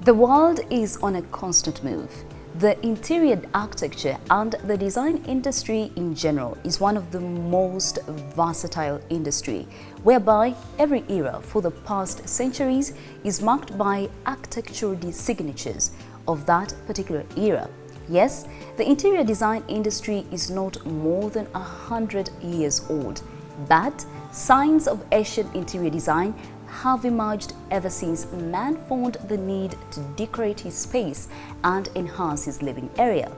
The world is on a constant move. The interior architecture and the design industry in general is one of the most versatile industry, whereby every era for the past centuries is marked by architectural signatures of that particular era. Yes, the interior design industry is not more than 100 years old, but signs of Asian interior design have emerged ever since man found the need to decorate his space and enhance his living area,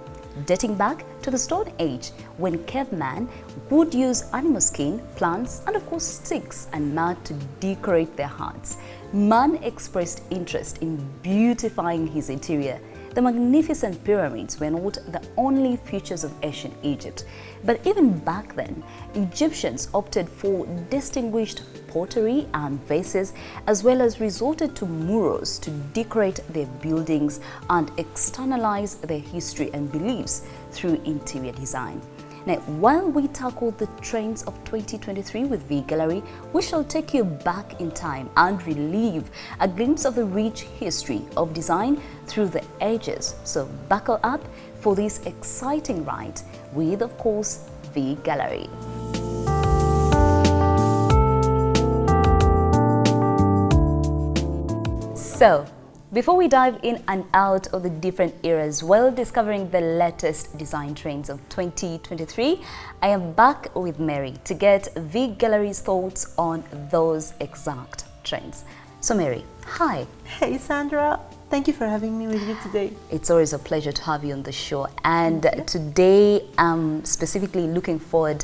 dating back to the Stone Age when cavemen would use animal skin, plants, and of course sticks and mud to decorate their huts. Man expressed interest in beautifying his interior. The magnificent pyramids were not the only features of ancient Egypt, but even back then, Egyptians opted for distinguished pottery and vases, as well as resorted to murals to decorate their buildings and externalize their history and beliefs through interior design. Now, while we tackle the trends of 2023 with Vee Gallery, we shall take you back in time and relive a glimpse of the rich history of design through the ages. So buckle up for this exciting ride with, of course, Vee Gallery. So, before we dive in and out of the different eras while discovering the latest design trends of 2023, I am back with Mary to get Vee Gallery's thoughts on those exact trends. So Mary, hi. Hey Sandra, thank you for having me with you today. It's always a pleasure to have you on the show, and today I'm specifically looking forward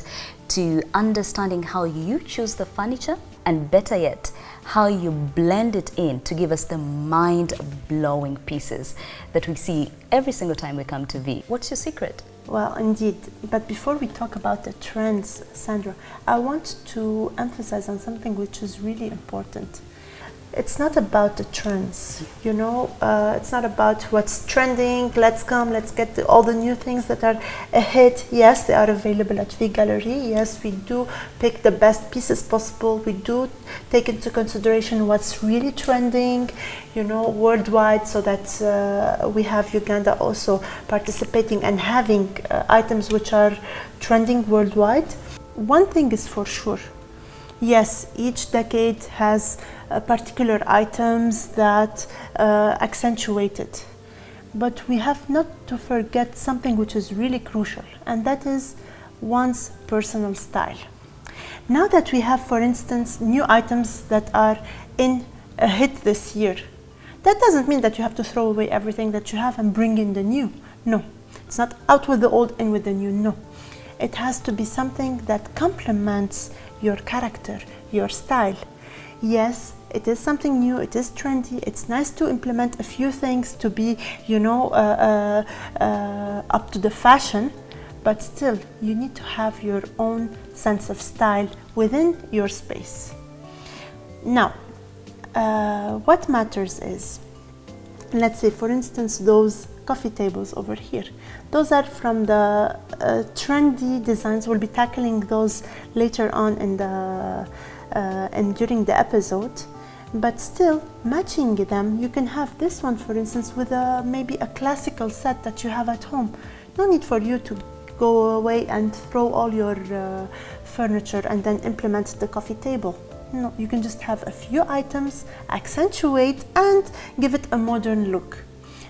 to understanding how you choose the furniture, and better yet, how you blend it in to give us the mind-blowing pieces that we see every single time we come to Vee. What's your secret? Well, indeed. But before we talk about the trends, Sandra, I want to emphasize on something which is really important. It's not about the trends, you know, it's not about what's trending, let's get all the new things that are a hit. Yes, they are available at Vee Gallery. Yes, we do pick the best pieces possible. We do take into consideration what's really trending, you know, worldwide, so that we have Uganda also participating and having items which are trending worldwide. One thing is for sure. Yes, each decade has particular items that accentuate it. But we have not to forget something which is really crucial, and that is one's personal style. Now that we have, for instance, new items that are in a hit this year, that doesn't mean that you have to throw away everything that you have and bring in the new. No, it's not out with the old, in with the new, no. It has to be something that complements your character, your style. Yes, it is something new, it is trendy, it's nice to implement a few things to be, you know, up to the fashion, but still, you need to have your own sense of style within your space. Now, what matters is, let's say, for instance, those coffee tables over here. Those are from the trendy designs. We'll be tackling those later on in the and during the episode. But still, matching them, you can have this one, for instance, with maybe a classical set that you have at home. No need for you to go away and throw all your furniture and then implement the coffee table. No, you can just have a few items, accentuate and give it a modern look.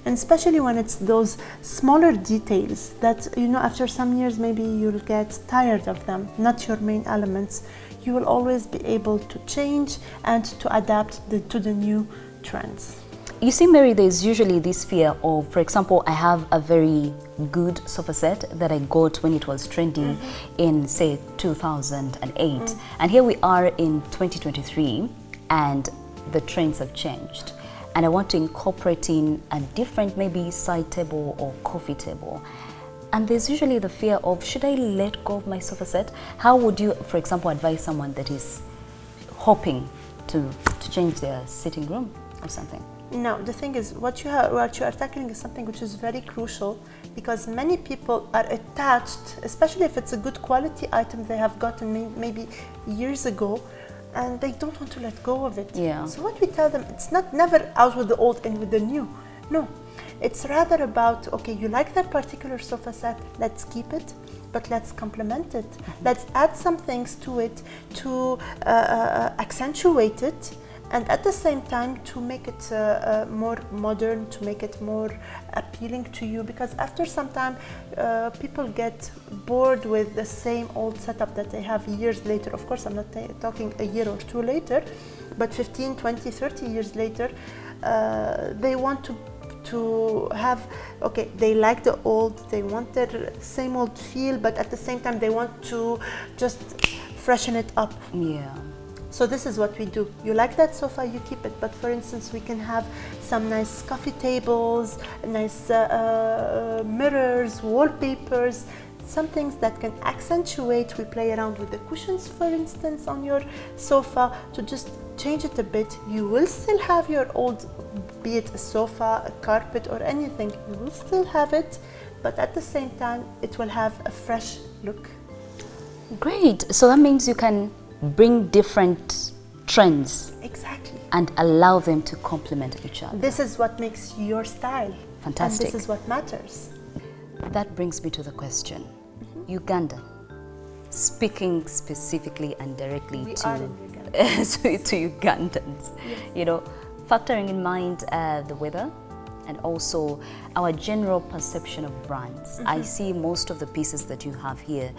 And especially when it's those smaller details that, you know, after some years maybe you'll get tired of them, not your main elements. You will always be able to change and to adapt to the new trends. You see, Mary, there's usually this fear of, for example, I have a very good sofa set that I got when it was trendy in, say, 2008. And here we are in 2023 and the trends have changed. And I want to incorporate in a different, maybe side table or coffee table. And there's usually the fear of, should I let go of my sofa set? How would you, for example, advise someone that is hoping to change their sitting room or something? No, the thing is, what you are tackling is something which is very crucial, because many people are attached, especially if it's a good quality item they have gotten maybe years ago, and they don't want to let go of it. Yeah. So what we tell them, it's not never out with the old and with the new. No, it's rather about, okay, you like that particular sofa set, let's keep it, but let's complement it. Let's add some things to it to accentuate it, and at the same time to make it more modern, to make it more appealing to you, because after some time people get bored with the same old setup that they have years later. Of course, I'm not talking a year or two later, but 15, 20, 30 years later, they want to have, okay, they like the old, they want their same old feel, but at the same time they want to just freshen it up. Yeah. So this is what we do. You like that sofa, you keep it. But for instance, we can have some nice coffee tables, nice mirrors, wallpapers, some things that can accentuate. We play around with the cushions, for instance, on your sofa to just change it a bit. You will still have your old, be it a sofa, a carpet or anything, you will still have it, but at the same time, it will have a fresh look. Great. So that means you can bring different trends. Exactly. And allow them to complement each other. This is what makes your style. Fantastic. And this is what matters. That brings me to the question. Uganda, speaking specifically and directly We to, are in Uganda. to Ugandans, Yes. you know, factoring in mind the weather and also our general perception of brands. I see most of the pieces that you have here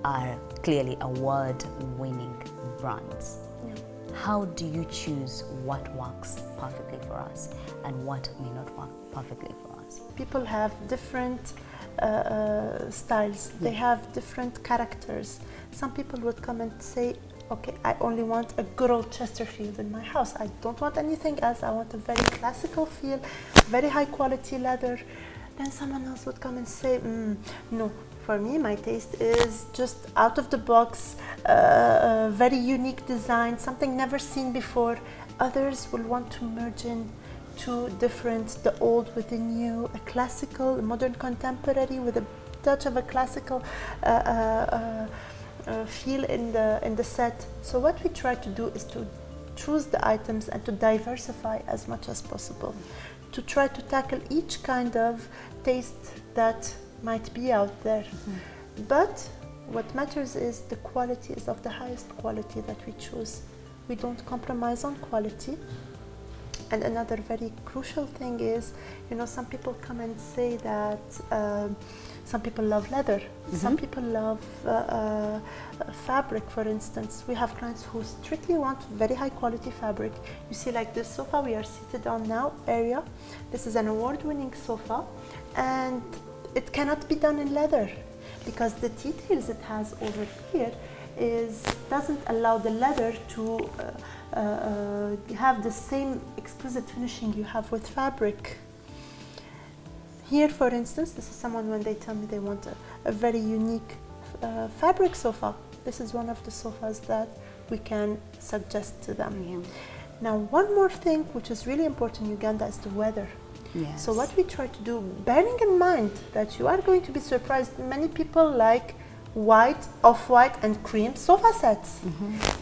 are clearly award-winning brands. Yeah. How do you choose what works perfectly for us and what may not work perfectly for us? People have different styles. They have different characters. Some people would come and say, okay, I only want a good old Chesterfield in my house. I don't want anything else. I want a very classical feel, very high quality leather. Then someone else would come and say, no, for me, my taste is just out of the box, very unique design, something never seen before. Others will want to merge in two different, the old with the new, a classical, a modern contemporary with a touch of a classical feel in the set. So what we try to do is to choose the items and to diversify as much as possible, to try to tackle each kind of taste that might be out there. But what matters is the quality is of the highest quality that we choose. We don't compromise on quality. And another very crucial thing is, you know, some people come and say that some people love leather, some people love fabric, for instance. We have clients who strictly want very high quality fabric. You see, like this sofa we are seated on now, area. This is an award-winning sofa, and it cannot be done in leather because the details it has over here doesn't allow the leather to have the same exquisite finishing you have with fabric. Here, for instance, this is someone when they tell me they want a very unique fabric sofa. This is one of the sofas that we can suggest to them. Yeah. Now, one more thing which is really important in Uganda is the weather. Yes. So what we try to do, bearing in mind that you are going to be surprised, many people like white, off-white and cream sofa sets.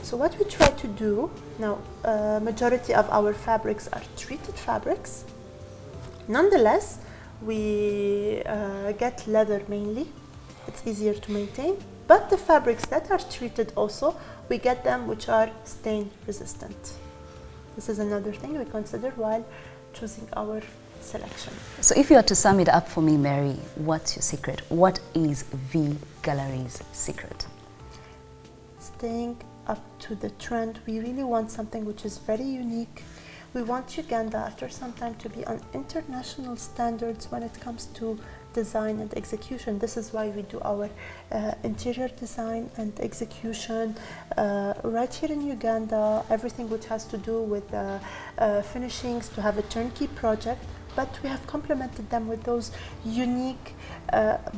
So what we try to do, now majority of our fabrics are treated fabrics. Nonetheless, we get leather mainly. It's easier to maintain. But the fabrics that are treated also, we get them which are stain resistant. This is another thing we consider while choosing our selection. So if you are to sum it up for me, Mary, what's your secret? What is Vee Gallery's secret? Staying up to the trend. We really want something which is very unique. We want Uganda after some time to be on international standards when it comes to design and execution. This is why we do our interior design and execution right here in Uganda, everything which has to do with finishings, to have a turnkey project. But we have complemented them with those unique,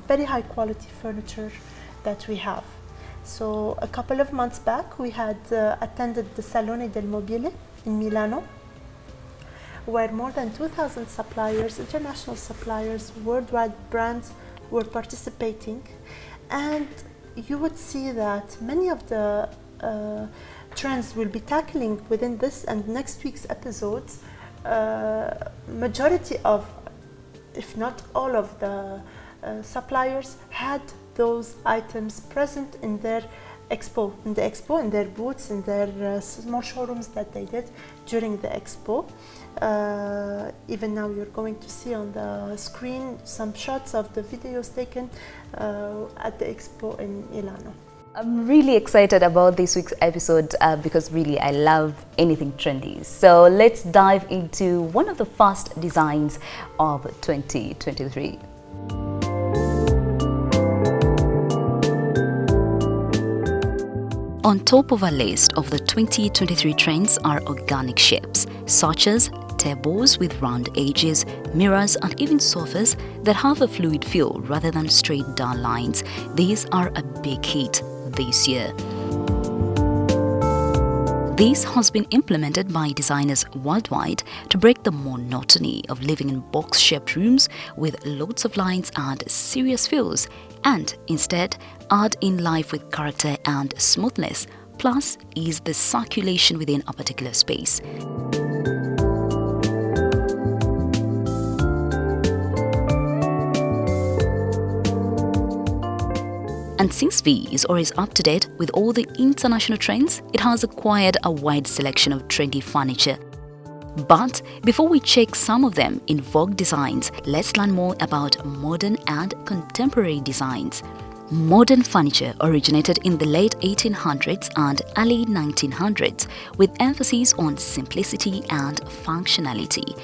very high quality furniture that we have. So a couple of months back, we had attended the Salone del Mobile in Milano, where more than 2,000 suppliers, international suppliers, worldwide brands were participating. And you would see that many of the trends we'll be tackling within this and next week's episodes, majority of, if not all of the suppliers had those items present in their expo, in their booths, in their small showrooms that they did during the expo. Even now you're going to see on the screen some shots of the videos taken at the expo in Milano. I'm really excited about this week's episode because really I love anything trendy. So let's dive into one of the first designs of 2023. On top of our list of the 2023 trends are organic shapes, such as tables with round edges, mirrors and even sofas that have a fluid feel rather than straight down lines. These are a big hit this year. This has been implemented by designers worldwide to break the monotony of living in box-shaped rooms with lots of lines and serious feels, and instead add in life with character and smoothness, plus ease the circulation within a particular space. And since Vee is always up to date with all the international trends, it has acquired a wide selection of trendy furniture. But before we check some of them in vogue designs, let's learn more about modern and contemporary designs. Modern furniture originated in the late 1800s and early 1900s with emphasis on simplicity and functionality.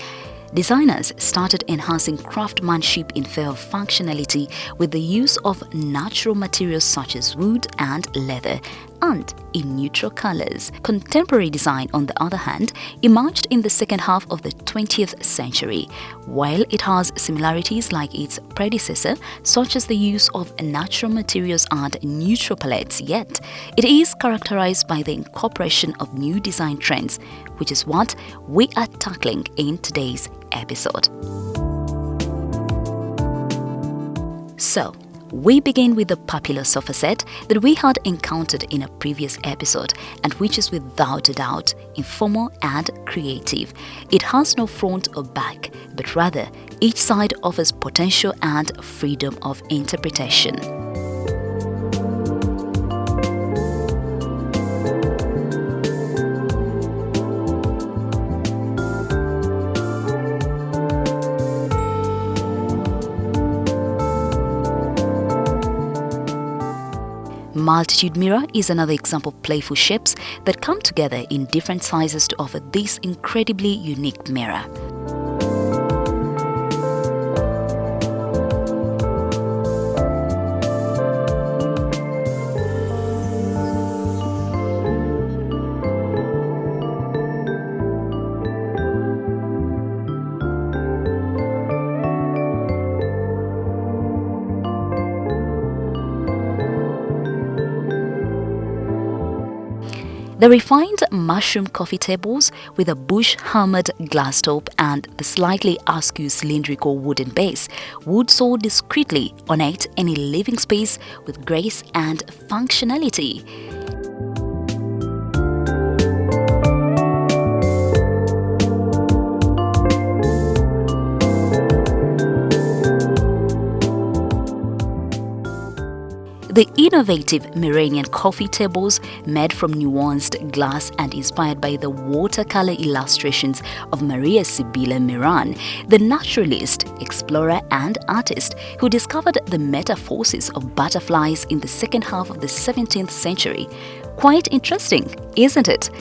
Designers started enhancing craftsmanship in favor of functionality with the use of natural materials such as wood and leather, and in neutral colors. Contemporary design, on the other hand, emerged in the second half of the 20th century. While it has similarities like its predecessor, such as the use of natural materials and neutral palettes, yet it is characterized by the incorporation of new design trends, which is what we are tackling in today's episode. So, we begin with the popular sofa set that we had encountered in a previous episode and which is without a doubt informal and creative. It has no front or back, but rather each side offers potential and freedom of interpretation. Multitude mirror is another example of playful shapes that come together in different sizes to offer this incredibly unique mirror. The refined mushroom coffee tables with a bush-hammered glass top and the slightly askew cylindrical wooden base would soar discreetly ornate any living space with grace and functionality. The innovative Iranian coffee tables, made from nuanced glass and inspired by the watercolor illustrations of Maria Sibylla Miran, the naturalist, explorer and artist who discovered the metaphors of butterflies in the second half of the 17th century. Quite interesting, isn't it?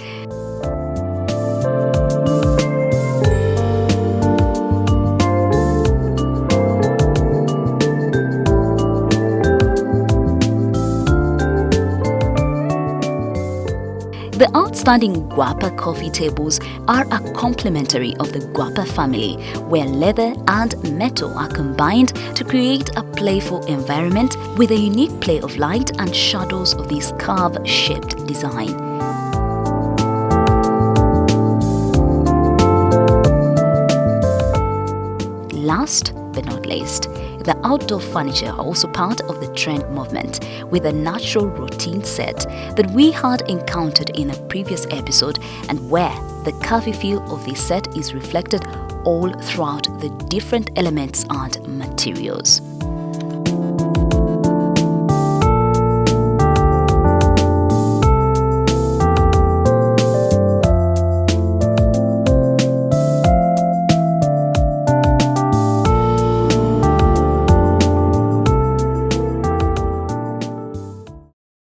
The outstanding Guapa coffee tables are a complementary of the Guapa family, where leather and metal are combined to create a playful environment with a unique play of light and shadows of this curve-shaped design. Last but not least, The outdoor furniture are also part of the trend movement, with a natural routine set that we had encountered in a previous episode, and where the curvy feel of this set is reflected all throughout the different elements and materials.